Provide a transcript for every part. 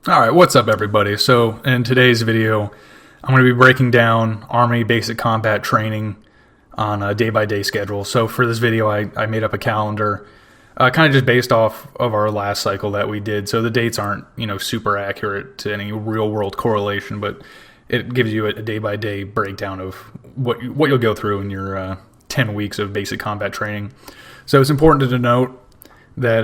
All right, what's up, everybody? So, in today's video, I'm going to be breaking down Army basic combat training on a day-by-day schedule. So, for this video, I made up a calendar, kind of just based off of our last cycle that we did. So, the dates aren't, super accurate to any real-world correlation, but it gives you a day-by-day breakdown of what you'll go through in your 10 weeks of basic combat training. So, it's important to note that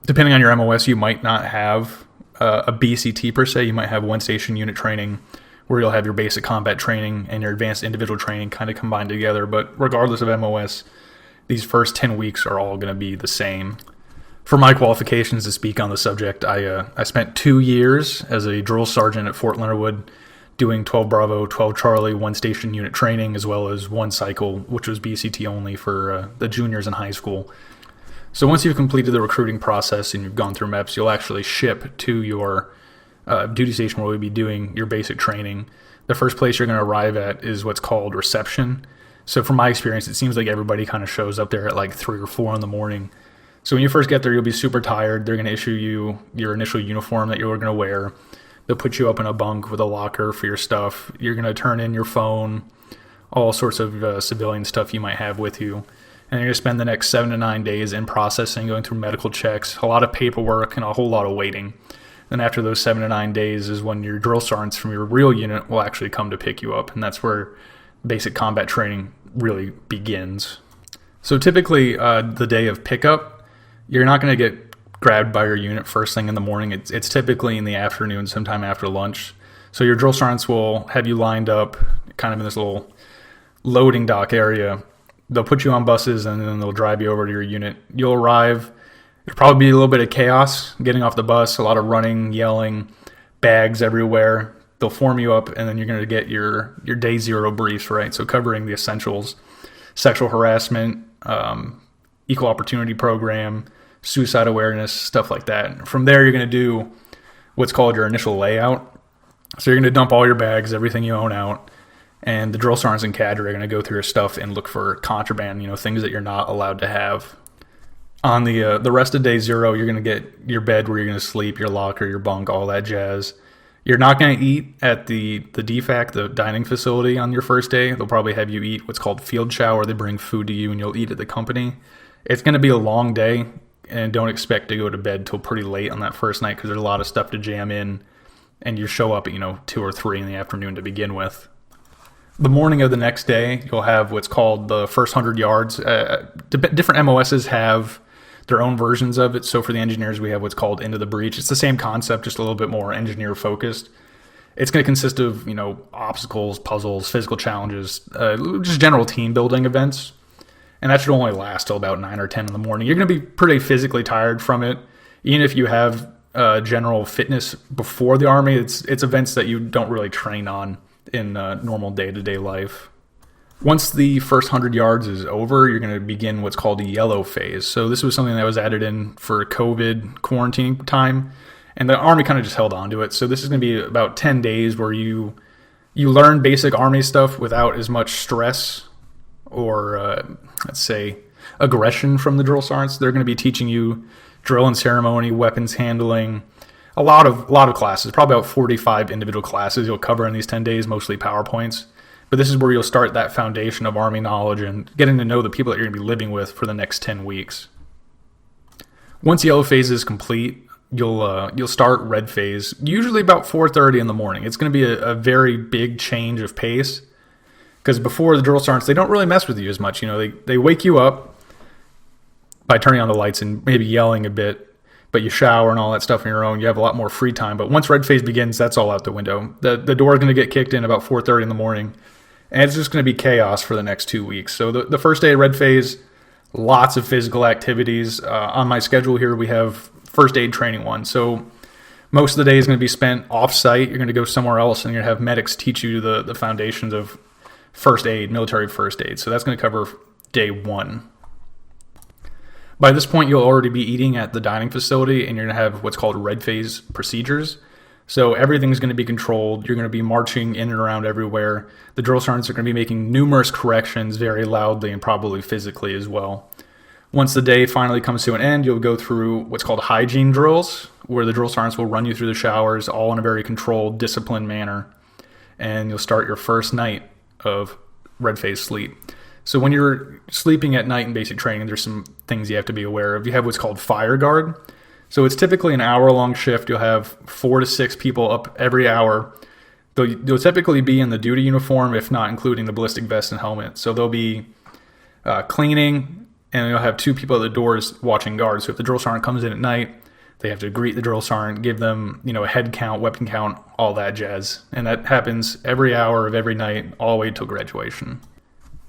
depending on your MOS, you might not have a BCT per se. You might have one station unit training where you'll have your basic combat training and your advanced individual training kind of combined together. But regardless of MOS, these first 10 weeks are all going to be the same. For my qualifications to speak on the subject, I spent 2 years as a drill sergeant at Fort Leonard Wood doing 12 Bravo, 12 Charlie, one station unit training, as well as one cycle, which was BCT only for the juniors in high school. So once you've completed the recruiting process and you've gone through MEPS, you'll actually ship to your duty station where you'll be doing your basic training. The first place you're going to arrive at is what's called reception. So from my experience, it seems like everybody kind of shows up there at like 3 or 4 in the morning. So when you first get there, you'll be super tired. They're going to issue you your initial uniform that you're going to wear. They'll put you up in a bunk with a locker for your stuff. You're going to turn in your phone, all sorts of civilian stuff you might have with you. And you're going to spend the next 7 to 9 days in processing, going through medical checks, a lot of paperwork, and a whole lot of waiting. Then after those 7 to 9 days is when your drill sergeants from your real unit will actually come to pick you up. And that's where basic combat training really begins. So typically, the day of pickup, you're not going to get grabbed by your unit first thing in the morning. It's typically in the afternoon, sometime after lunch. So your drill sergeants will have you lined up kind of in this little loading dock area. They'll put you on buses and then they'll drive you over to your unit. You'll arrive. It'll probably be a little bit of chaos getting off the bus, a lot of running, yelling, bags everywhere. They'll form you up and then you're going to get your day zero briefs, right? So covering the essentials, sexual harassment, equal opportunity program, suicide awareness, stuff like that. From there, you're going to do what's called your initial layout. So you're going to dump all your bags, everything you own out. And the drill sergeants and cadre are going to go through your stuff and look for contraband, things that you're not allowed to have. On the rest of day zero, you're going to get your bed where you're going to sleep, your locker, your bunk, all that jazz. You're not going to eat at the DFAC, the dining facility, on your first day. They'll probably have you eat what's called field chow, where they bring food to you and you'll eat at the company. It's going to be a long day, and don't expect to go to bed till pretty late on that first night because there's a lot of stuff to jam in, and you show up at 2 or 3 in the afternoon to begin with. The morning of the next day, you'll have what's called the first 100 yards. Different MOSs have their own versions of it. So for the engineers, we have what's called Into the Breach. It's the same concept, just a little bit more engineer focused. It's going to consist of, obstacles, puzzles, physical challenges, just general team building events. And that should only last till about 9 or 10 in the morning. You're going to be pretty physically tired from it. Even if you have general fitness before the Army, it's events that you don't really train on in normal day-to-day life. Once the first 100 yards is over, you're going to begin what's called a yellow phase. So this was something that was added in for COVID quarantine time, and the Army kind of just held on to it. So this is going to be about 10 days where you learn basic Army stuff without as much stress or, let's say, aggression from the drill sergeants. They're going to be teaching you drill and ceremony, weapons handling, a lot of classes, probably about 45 individual classes you'll cover in these 10 days, mostly PowerPoints. But this is where you'll start that foundation of Army knowledge and getting to know the people that you're going to be living with for the next 10 weeks. Once yellow phase is complete, you'll start red phase, usually about 4:30 in the morning. It's going to be a very big change of pace because before the drill sergeants, they don't really mess with you as much. They wake you up by turning on the lights and maybe yelling a bit. But you shower and all that stuff on your own. You have a lot more free time. But once red phase begins, that's all out the window. The door is going to get kicked in about 4:30 in the morning. And it's just going to be chaos for the next 2 weeks. So the first day of red phase, lots of physical activities. On my schedule here, we have first aid training 1. So most of the day is going to be spent off-site. You're going to go somewhere else and you're going to have medics teach you the foundations of first aid, military first aid. So that's going to cover day 1. By this point, you'll already be eating at the dining facility, and you're going to have what's called red phase procedures. So everything's going to be controlled. You're going to be marching in and around everywhere. The drill sergeants are going to be making numerous corrections very loudly and probably physically as well. Once the day finally comes to an end, you'll go through what's called hygiene drills, where the drill sergeants will run you through the showers, all in a very controlled, disciplined manner. And you'll start your first night of red phase sleep. So when you're sleeping at night in basic training, there's some things you have to be aware of. You have what's called fire guard. So it's typically an hour-long shift. You'll have 4 to 6 people up every hour. They'll typically be in the duty uniform, if not including the ballistic vest and helmet. So they'll be cleaning, and you'll have 2 people at the doors watching guard. So if the drill sergeant comes in at night, they have to greet the drill sergeant, give them, a head count, weapon count, all that jazz. And that happens every hour of every night, all the way till graduation.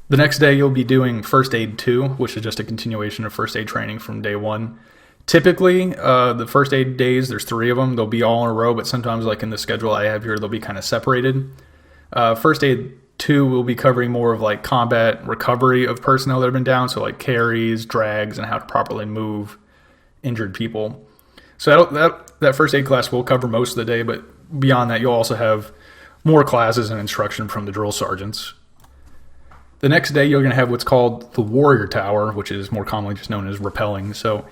The next day, you'll be doing First Aid 2, which is just a continuation of first aid training from day 1. Typically, the first aid days, there's 3 of them. They'll be all in a row, but sometimes, like in the schedule I have here, they'll be kind of separated. First Aid 2 will be covering more of like combat recovery of personnel that have been down, so like carries, drags, and how to properly move injured people. So that first aid class will cover most of the day, but beyond that, you'll also have more classes and instruction from the drill sergeants. The next day, you're going to have what's called the Warrior Tower, which is more commonly just known as rappelling. So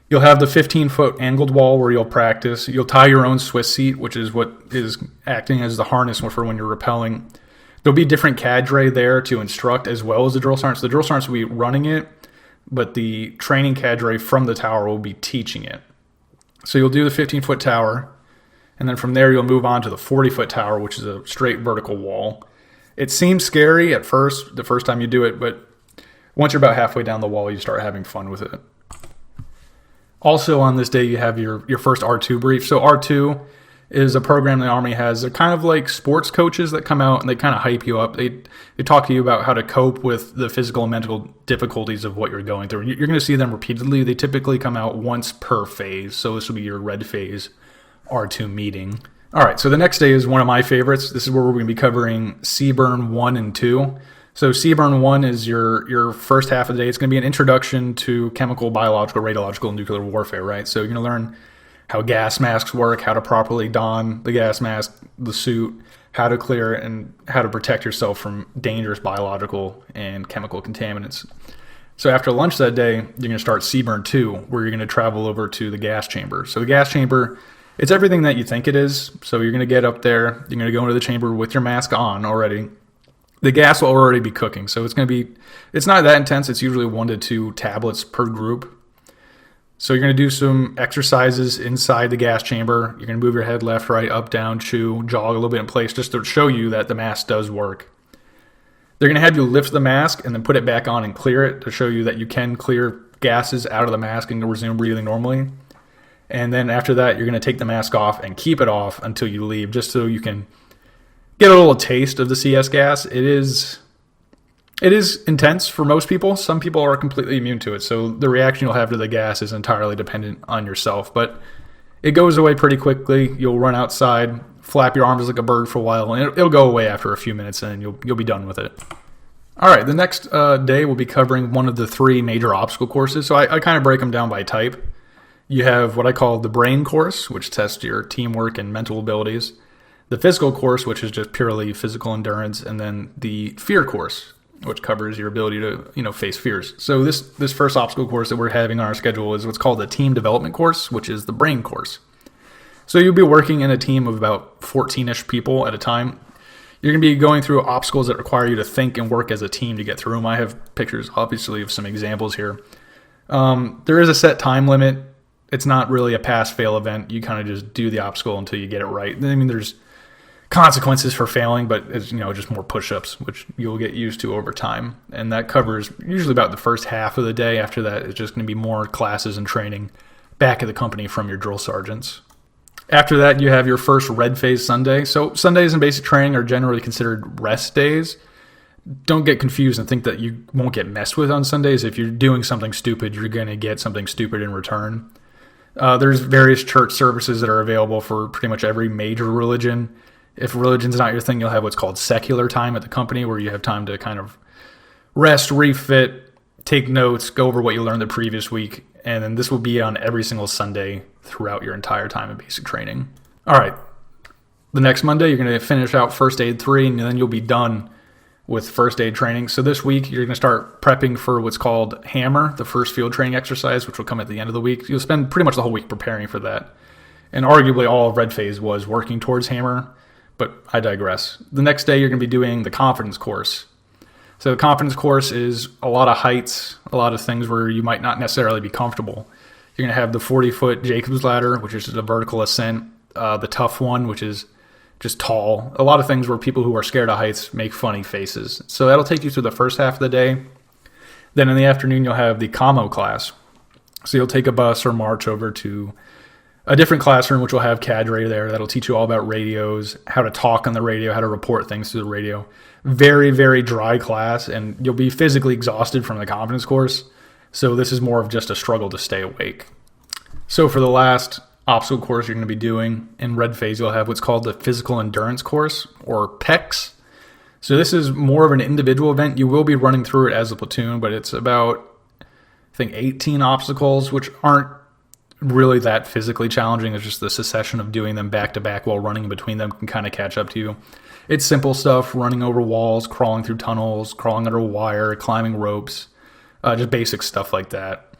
you'll have the 15-foot angled wall where you'll practice. You'll tie your own Swiss seat, which is what is acting as the harness for when you're rappelling. There'll be different cadre there to instruct as well as the drill sergeants. The drill sergeants will be running it, but the training cadre from the tower will be teaching it. So you'll do the 15-foot tower, and then from there you'll move on to the 40-foot tower, which is a straight vertical wall. It seems scary at first, the first time you do it, but once you're about halfway down the wall, you start having fun with it. Also on this day, you have your first R2 brief. So R2 is a program the Army has. They're kind of like sports coaches that come out and they kind of hype you up. They talk to you about how to cope with the physical and mental difficulties of what you're going through. You're going to see them repeatedly. They typically come out once per phase. So this will be your red phase R2 meeting. All right, so the next day is one of my favorites. This is where we're going to be covering CBRN 1 and 2. So CBRN 1 is your first half of the day. It's going to be an introduction to chemical, biological, radiological, and nuclear warfare, right? So you're going to learn how gas masks work, how to properly don the gas mask, the suit, how to clear it, and how to protect yourself from dangerous biological and chemical contaminants. So after lunch that day, you're going to start CBRN 2, where you're going to travel over to the gas chamber. So the gas chamber, it's everything that you think it is. So you're going to get up there, you're going to go into the chamber with your mask on already. The gas will already be cooking, so it's not that intense. It's usually 1 to 2 tablets per group. So you're going to do some exercises inside the gas chamber. You're going to move your head left, right, up, down, chew, jog a little bit in place just to show you that the mask does work. They're going to have you lift the mask and then put it back on and clear it to show you that you can clear gases out of the mask and resume breathing normally. And then after that, you're going to take the mask off and keep it off until you leave, just so you can get a little taste of the CS gas. It is intense for most people. Some people are completely immune to it, so the reaction you'll have to the gas is entirely dependent on yourself. But it goes away pretty quickly. You'll run outside, flap your arms like a bird for a while, and it'll go away after a few minutes, and you'll be done with it. All right, the next day we'll be covering one of the 3 major obstacle courses. So I kind of break them down by type. You have what I call the brain course, which tests your teamwork and mental abilities. The physical course, which is just purely physical endurance, and then the fear course, which covers your ability to, face fears. So this first obstacle course that we're having on our schedule is what's called the team development course, which is the brain course. So you'll be working in a team of about 14-ish people at a time. You're going to be going through obstacles that require you to think and work as a team to get through them. I have pictures, obviously, of some examples here. There is a set time limit. It's not really a pass-fail event. You kind of just do the obstacle until you get it right. I mean, there's consequences for failing, but it's, just more push-ups, which you'll get used to over time. And that covers usually about the first half of the day. After that, it's just going to be more classes and training back at the company from your drill sergeants. After that, you have your first red phase Sunday. So Sundays in basic training are generally considered rest days. Don't get confused and think that you won't get messed with on Sundays. If you're doing something stupid, you're going to get something stupid in return. There's various church services that are available for pretty much every major religion. If religion's not your thing, you'll have what's called secular time at the company, where you have time to kind of rest, refit, take notes, go over what you learned the previous week, and then this will be on every single Sunday throughout your entire time in basic training. All right, the next Monday, you're going to finish out First Aid 3, and then you'll be done with first aid training. So this week, you're going to start prepping for what's called Hammer, the first field training exercise, which will come at the end of the week. You'll spend pretty much the whole week preparing for that. And arguably all of red phase was working towards hammer, but I digress. The next day, you're going to be doing the confidence course. So the confidence course is a lot of heights, a lot of things where you might not necessarily be comfortable. You're going to have the 40-foot Jacob's ladder, which is just a vertical ascent, the tough one, which is just tall. A lot of things where people who are scared of heights make funny faces. So that'll take you through the first half of the day. Then in the afternoon, you'll have the commo class. So you'll take a bus or march over to a different classroom, which will have cadre there. That'll teach you all about radios, how to talk on the radio, how to report things through the radio. Very, very dry class, and you'll be physically exhausted from the confidence course. So this is more of just a struggle to stay awake. So for the last obstacle course you're going to be doing in red phase, you'll have what's called the physical endurance course, or PEX. So this is more of an individual event. You will be running through it as a platoon, but it's about, I think, 18 obstacles, which aren't really that physically challenging. It's just the succession of doing them back to back while running in between them can kind of catch up to you. It's simple stuff: running over walls, crawling through tunnels, crawling under wire, climbing ropes, just basic stuff like that.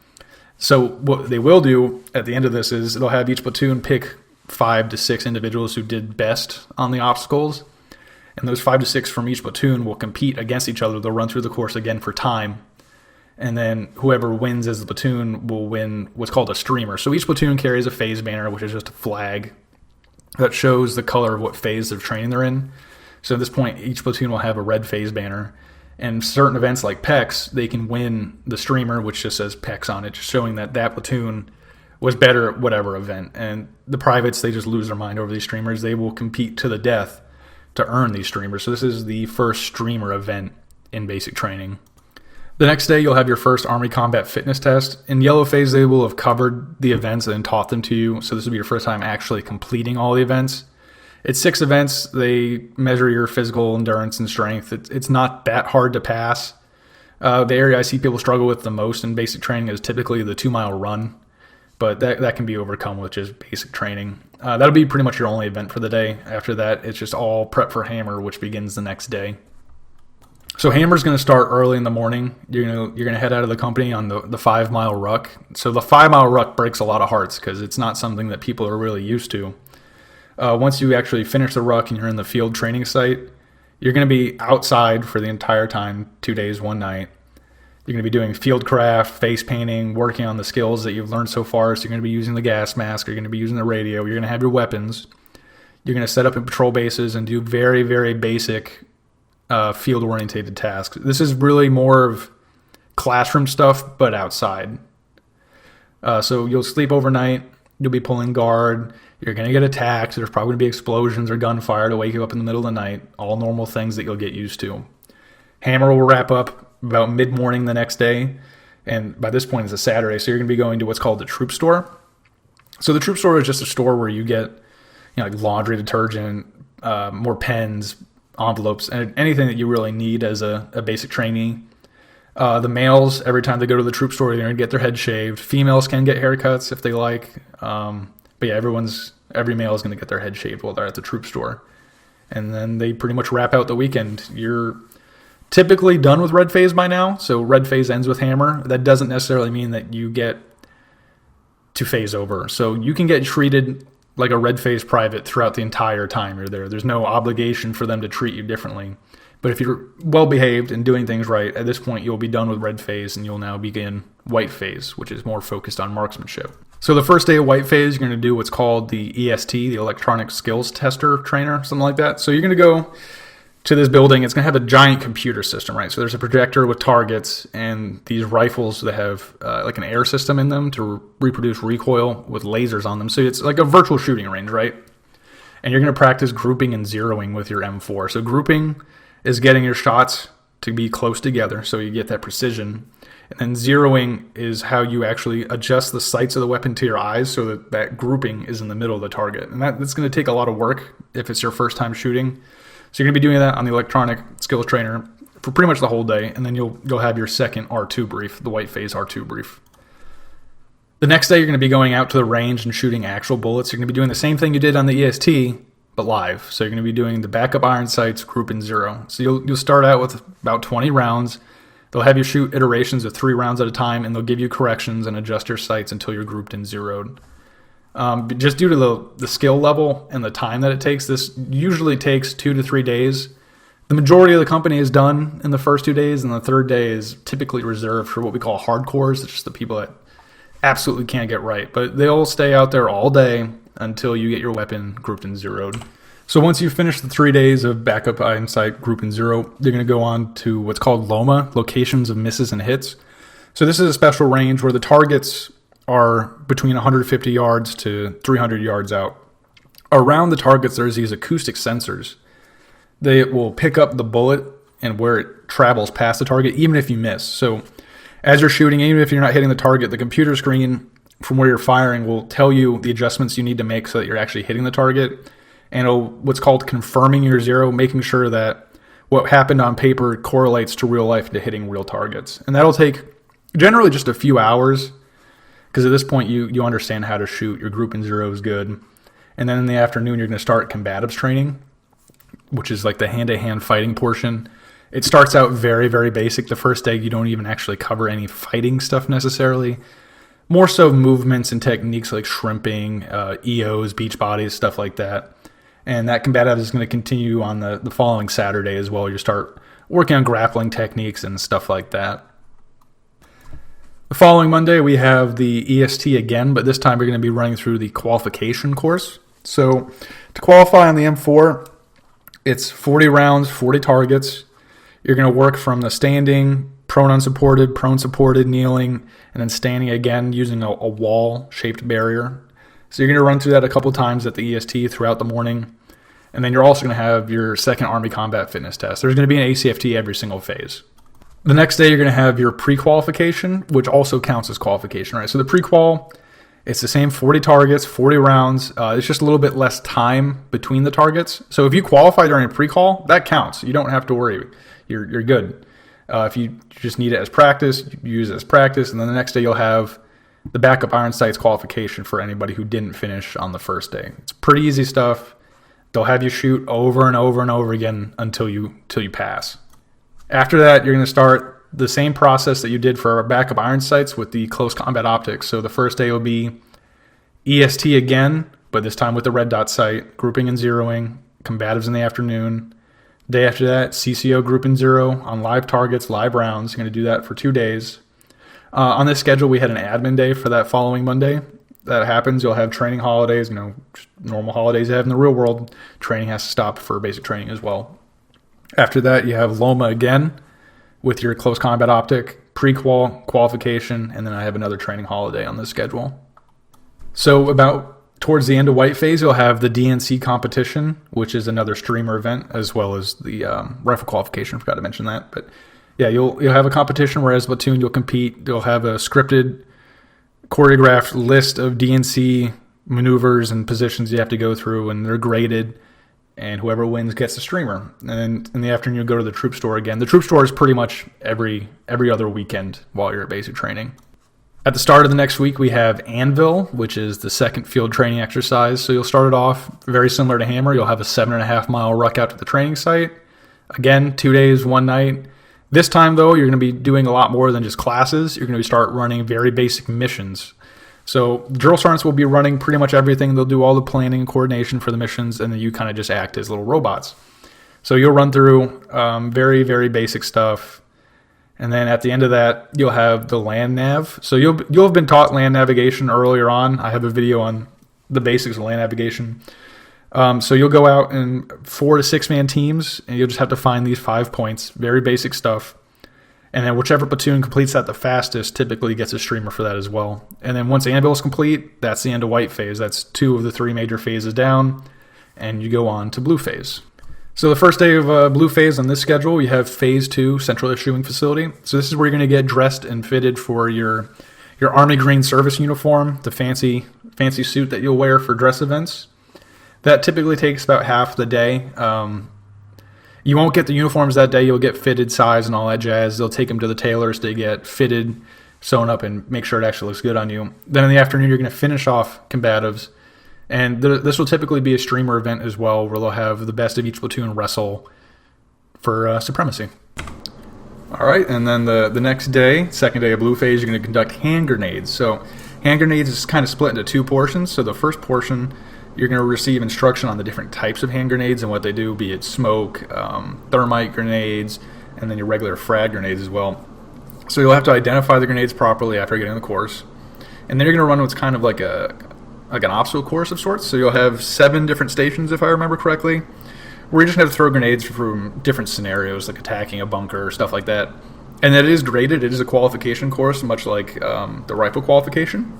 So what they will do at the end of this is they'll have each platoon pick 5 to 6 individuals who did best on the obstacles. And those 5 to 6 from each platoon will compete against each other. They'll run through the course again for time. And then whoever wins as the platoon will win what's called a streamer. So each platoon carries a phase banner, which is just a flag that shows the color of what phase of training they're in. So at this point, each platoon will have a red phase banner. And certain events like PEX, they can win the streamer, which just says PEX on it, just showing that that platoon was better at whatever event. And the privates, they just lose their mind over these streamers. They will compete to the death to earn these streamers. So this is the first streamer event in basic training. The next day, you'll have your first Army Combat Fitness test. In yellow phase, they will have covered the events and taught them to you. So this will be your first time actually completing all the events. It's 6 events. They measure your physical endurance and strength. It's not that hard to pass. The area I see people struggle with the most in basic training is typically the 2-mile run, but that can be overcome with just basic training. That'll be pretty much your only event for the day. After that, it's just all prep for hammer, which begins the next day. So hammer's going to start early in the morning. You're going to head out of the company on the 5-mile ruck. So the 5-mile ruck breaks a lot of hearts because it's not something that people are really used to. Once you actually finish the ruck and you're in the field training site, you're going to be outside for the entire time, 2 days, 1 night. You're going to be doing field craft, face painting, working on the skills that you've learned so far. So you're going to be using the gas mask, you're going to be using the radio, you're going to have your weapons. You're going to set up in patrol bases and do very, very basic field-orientated tasks. This is really more of classroom stuff, but outside. So you'll sleep overnight, you'll be pulling guard, you're going to get attacked, there's probably going to be explosions or gunfire to wake you up in the middle of the night, all normal things that you'll get used to. Hammer will wrap up about mid-morning the next day, and by this point it's a Saturday, so you're going to be going to what's called the troop store. So the troop store is just a store where you get like laundry detergent, more pens, envelopes, and anything that you really need as a basic trainee. The males, every time they go to the troop store, they're going to get their head shaved. Females can get haircuts if they like. But yeah, every male is going to get their head shaved while they're at the troop store. And then they pretty much wrap out the weekend. You're typically done with red phase by now. So red phase ends with hammer. That doesn't necessarily mean that you get to phase over. So you can get treated like a red phase private throughout the entire time you're there. There's no obligation for them to treat you differently. But if you're well behaved and doing things right, at this point you'll be done with red phase and you'll now begin white phase, which is more focused on marksmanship. So the first day of white phase, you're going to do what's called the EST, the Electronic Skills Tester Trainer, something like that. So you're going to go to this building. It's going to have a giant computer system, right? So there's a projector with targets and these rifles that have like an air system in them to reproduce recoil with lasers on them. So it's like a virtual shooting range, right? And you're going to practice grouping and zeroing with your M4. So grouping is getting your shots to be close together so you get that precision. And then zeroing is how you actually adjust the sights of the weapon to your eyes so that that grouping is in the middle of the target. And that's going to take a lot of work if it's your first time shooting. So you're going to be doing that on the Electronic Skills Trainer for pretty much the whole day. And then you'll have your second R2 brief, the white phase R2 brief. The next day, you're going to be going out to the range and shooting actual bullets. You're going to be doing the same thing you did on the EST, but live. So you're going to be doing the backup iron sights, group and zero. So you'll start out with about 20 rounds. They'll have you shoot iterations of 3 rounds at a time, and they'll give you corrections and adjust your sights until you're grouped and zeroed. But just due to the skill level and the time that it takes, this usually takes 2 to 3 days. The majority of the company is done in the first 2 days, and the third day is typically reserved for what we call hardcores. It's just the people that absolutely can't get right. But they'll stay out there all day until you get your weapon grouped and zeroed. So once you finish the 3 days of backup item site group and zero, you're going to go on to what's called LOMA, locations of misses and hits. So this is a special range where the targets are between 150 yards to 300 yards out. Around the targets, there's these acoustic sensors. They will pick up the bullet and where it travels past the target, even if you miss. So as you're shooting, even if you're not hitting the target, the computer screen from where you're firing will tell you the adjustments you need to make so that you're actually hitting the target. And what's called confirming your zero, making sure that what happened on paper correlates to real life to hitting real targets. And that'll take generally just a few hours, because at this point you understand how to shoot. Your group and zero is good. And then in the afternoon, you're going to start combatives training, which is like the hand-to-hand fighting portion. It starts out very, very basic. The first day, you don't even actually cover any fighting stuff necessarily. More so movements and techniques like shrimping, EOs, beach bodies, stuff like that. And that combative is going to continue on the following Saturday as well. You start working on grappling techniques and stuff like that. The following Monday, we have the EST again, but this time we're going to be running through the qualification course. So to qualify on the M4, it's 40 rounds, 40 targets. You're going to work from the standing, prone unsupported, prone supported, kneeling, and then standing again using a wall-shaped barrier. So you're going to run through that a couple times at the EST throughout the morning. And then you're also going to have your second Army Combat Fitness test. There's going to be an ACFT every single phase. The next day, you're going to have your pre-qualification, which also counts as qualification, right? So the pre-qual, it's the same 40 targets, 40 rounds. It's just a little bit less time between the targets. So if you qualify during a pre-qual, that counts. You don't have to worry. You're good. If you just need it as practice, you use it as practice. And then the next day, you'll have the backup Iron Sights qualification for anybody who didn't finish on the first day. It's pretty easy stuff. They'll have you shoot over and over and over again until you pass. After that, you're going to start the same process that you did for our backup Iron Sights with the close combat optics. So the first day will be EST again, but this time with the red dot sight, grouping and zeroing, combatives in the afternoon. Day after that, CCO group and zero on live targets, live rounds. You're going to do that for 2 days. On this schedule, we had an admin day for that following Monday. That happens. You'll have training holidays, just normal holidays you have in the real world. Training has to stop for basic training as well. After that, you have LOMA again with your close combat optic, pre-qual, qualification, and then I have another training holiday on this schedule. So about towards the end of white phase, you'll have the DNC competition, which is another streamer event, as well as the rifle qualification. Forgot to mention that. But yeah, you'll have a competition where as a platoon you'll compete. You'll have a scripted, choreographed list of DNC maneuvers and positions you have to go through, and they're graded. And whoever wins gets the streamer. And then in the afternoon, you'll go to the troop store again. The troop store is pretty much every other weekend while you're at basic training. At the start of the next week, we have Anvil, which is the second field training exercise. So you'll start it off very similar to Hammer. You'll have a 7.5 mile ruck out to the training site. Again, 2 days, 1 night. This time, though, you're going to be doing a lot more than just classes. You're going to start running very basic missions. So drill sergeants will be running pretty much everything. They'll do all the planning and coordination for the missions, and then you kind of just act as little robots. So you'll run through very, very basic stuff. And then at the end of that, you'll have the land nav. So you'll have been taught land navigation earlier on. I have a video on the basics of land navigation. So you'll go out in 4 to 6 man teams, and you'll just have to find these 5 points, very basic stuff. And then whichever platoon completes that the fastest typically gets a streamer for that as well. And then once Anvil is complete, that's the end of white phase. That's 2 of the 3 major phases down, and you go on to blue phase. So the first day of blue phase on this schedule, we have phase 2, central issuing facility. So this is where you're going to get dressed and fitted for your Army green service uniform, the fancy suit that you'll wear for dress events. That typically takes about half the day. You won't get the uniforms that day. You'll get fitted size and all that jazz. They'll take them to the tailors to get fitted, sewn up, and make sure it actually looks good on you. Then in the afternoon, you're going to finish off combatives. And this will typically be a streamer event as well, where they'll have the best of each platoon wrestle for supremacy. All right, and then the next day, second day of blue phase, you're going to conduct hand grenades. So Hand grenades is kind of split into two portions. So the first portion, you're going to receive instruction on the different types of hand grenades and what they do, be it smoke, thermite grenades, and then your regular frag grenades as well. So you'll have to identify the grenades properly after getting the course. And then you're going to run what's kind of like an obstacle course of sorts. So you'll have 7 different stations, if I remember correctly, where you're just going to have to throw grenades from different scenarios, like attacking a bunker or stuff like that. And that is graded. It is a qualification course, much like the rifle qualification.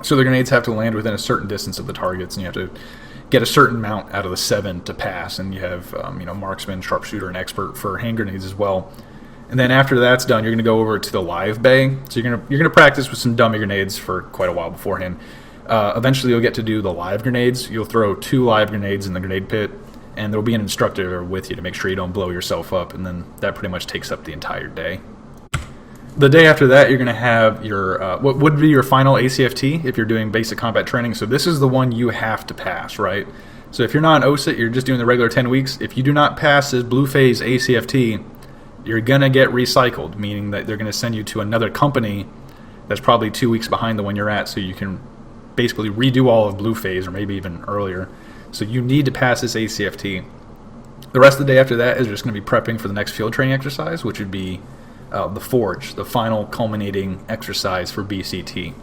So the grenades have to land within a certain distance of the targets, and you have to get a certain amount out of the 7 to pass. And you have marksman, sharpshooter, and expert for hand grenades as well. And then after that's done, you're going to go over to the live bay. So you're going to practice with some dummy grenades for quite a while beforehand. Eventually, you'll get to do the live grenades. You'll throw 2 live grenades in the grenade pit, and there'll be an instructor with you to make sure you don't blow yourself up. And then that pretty much takes up the entire day. The day after that, you're going to have your what would be your final ACFT if you're doing basic combat training. So this is the one you have to pass, right? So if you're not an OSIT, you're just doing the regular 10 weeks. If you do not pass this blue phase ACFT, you're going to get recycled, meaning that they're going to send you to another company that's probably 2 weeks behind the one you're at, so you can basically redo all of blue phase or maybe even earlier. So you need to pass this ACFT. The rest of the day after that is just going to be prepping for the next field training exercise, which would be the Forge, the final culminating exercise for BCT.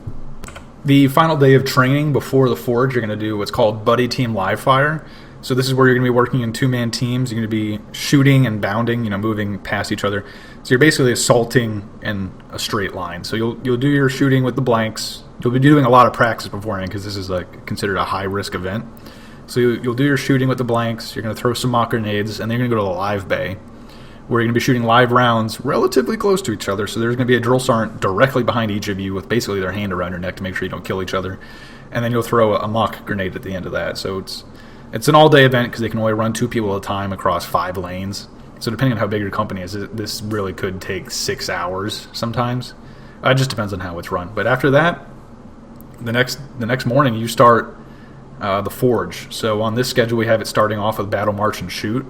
The final day of training before the Forge, you're going to do what's called Buddy Team Live Fire. So this is where you're going to be working in 2-man teams. You're going to be shooting and bounding, moving past each other. So you're basically assaulting in a straight line. So you'll do your shooting with the blanks. You'll be doing a lot of practice beforehand because this is considered a high-risk event. So you'll do your shooting with the blanks. You're going to throw some mock grenades, and then you're going to go to the live bay, where you're going to be shooting live rounds relatively close to each other. So there's going to be a drill sergeant directly behind each of you with basically their hand around your neck to make sure you don't kill each other. And then you'll throw a mock grenade at the end of that. So it's an all-day event because they can only run 2 people at a time across 5 lanes. So depending on how big your company is, this really could take 6 hours sometimes. It just depends on how it's run. But after that, the next morning you start the Forge. So on this schedule we have it starting off with Battle March and Shoot.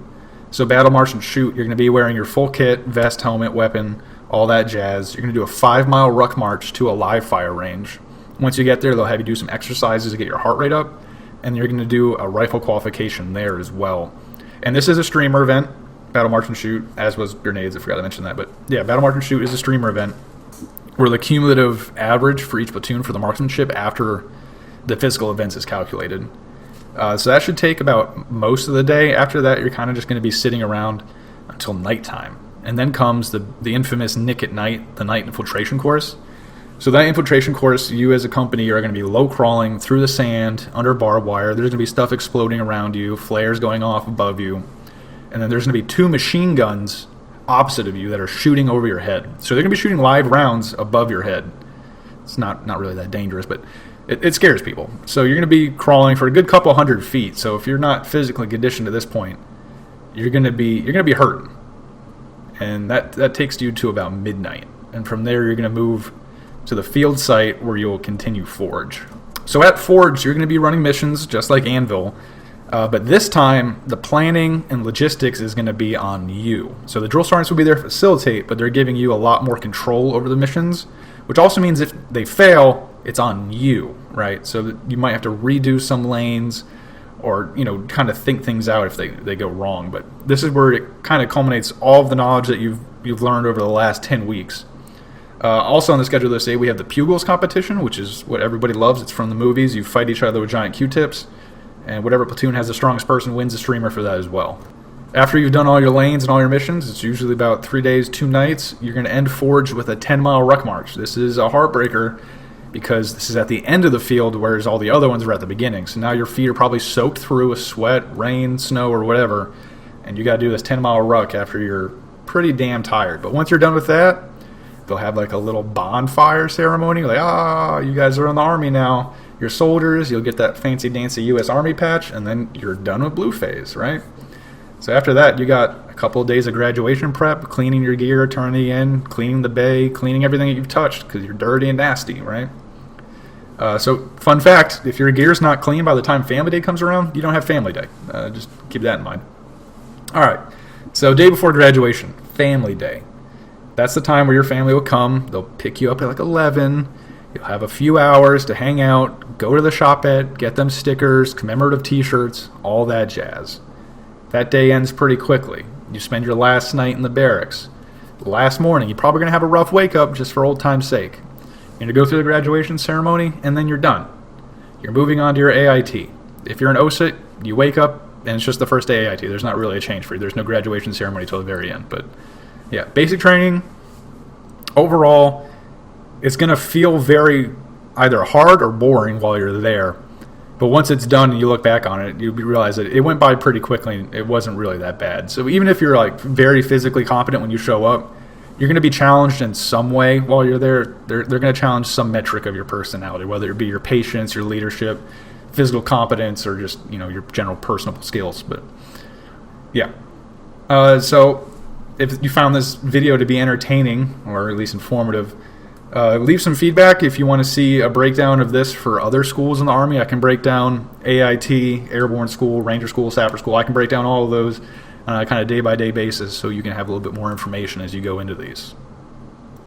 So Battle March and Shoot, you're going to be wearing your full kit, vest, helmet, weapon, all that jazz. You're going to do a 5-mile ruck march to a live fire range. Once you get there, they'll have you do some exercises to get your heart rate up, and you're going to do a rifle qualification there as well. And this is a streamer event, Battle March and Shoot, as was Grenades. I forgot to mention that. But yeah, Battle March and Shoot is a streamer event where the cumulative average for each platoon for the marksmanship after the physical events is calculated. So that should take about most of the day. After that, you're kind of just going to be sitting around until nighttime. And then comes the infamous Nick at Night, the night infiltration course. So that infiltration course, you as a company are going to be low crawling through the sand, under barbed wire. There's going to be stuff exploding around you, flares going off above you. And then there's going to be 2 machine guns opposite of you that are shooting over your head. So they're going to be shooting live rounds above your head. It's not really that dangerous, but it scares people. So you're going to be crawling for a good couple 100 feet. So if you're not physically conditioned to this point, you're going to be hurting. And that takes you to about midnight. And from there, you're going to move to the field site where you'll continue Forge. So at Forge, you're going to be running missions just like Anvil. But this time, the planning and logistics is going to be on you. So the drill sergeants will be there to facilitate, but they're giving you a lot more control over the missions, which also means if they fail, it's on you, right? So that you might have to redo some lanes or, kind of think things out if they go wrong. But this is where it kind of culminates all of the knowledge that you've learned over the last 10 weeks. Also on the schedule this day, we have the Pugils competition, which is what everybody loves. It's from the movies. You fight each other with giant Q-tips, and whatever platoon has the strongest person wins the streamer for that as well. After you've done all your lanes and all your missions, it's usually about 3 days, 2 nights, you're going to end Forge with a 10-mile ruck march. This is a heartbreaker because this is at the end of the field, whereas all the other ones are at the beginning. So now your feet are probably soaked through with sweat, rain, snow, or whatever, and you got to do this 10-mile ruck after you're pretty damn tired. But once you're done with that, they'll have like a little bonfire ceremony. Like, you guys are in the Army now. You're soldiers. You'll get that fancy-dancy U.S. Army patch, and then you're done with blue phase, right? So after that, you got a couple of days of graduation prep, cleaning your gear, turning it in, cleaning the bay, cleaning everything that you've touched because you're dirty and nasty, right? So, fun fact, if your gear's not clean by the time family day comes around, you don't have family day. Just keep that in mind. All right, so day before graduation, family day. That's the time where your family will come. They'll pick you up at like 11. You'll have a few hours to hang out, go to the shop at, get them stickers, commemorative t-shirts, all that jazz. That day ends pretty quickly. You spend your last night in the barracks. The last morning, you're probably going to have a rough wake-up just for old time's sake. You're going to go through the graduation ceremony, and then you're done. You're moving on to your AIT. If you're an OSUT, you wake up, and it's just the first day AIT. There's not really a change for you. There's no graduation ceremony till the very end. But yeah, basic training, overall, it's going to feel very either hard or boring while you're there. But once it's done and you look back on it, you realize that it went by pretty quickly and it wasn't really that bad. So even if you're like very physically competent when you show up, you're going to be challenged in some way while you're there. They're going to challenge some metric of your personality, whether it be your patience, your leadership, physical competence, or just, your general personal skills. But yeah. So if you found this video to be entertaining or at least informative, leave some feedback. If you want to see a breakdown of this for other schools in the Army, I can break down AIT, Airborne School, Ranger School, Sapper School. I can break down all of those on a kind of day-by-day basis so you can have a little bit more information as you go into these.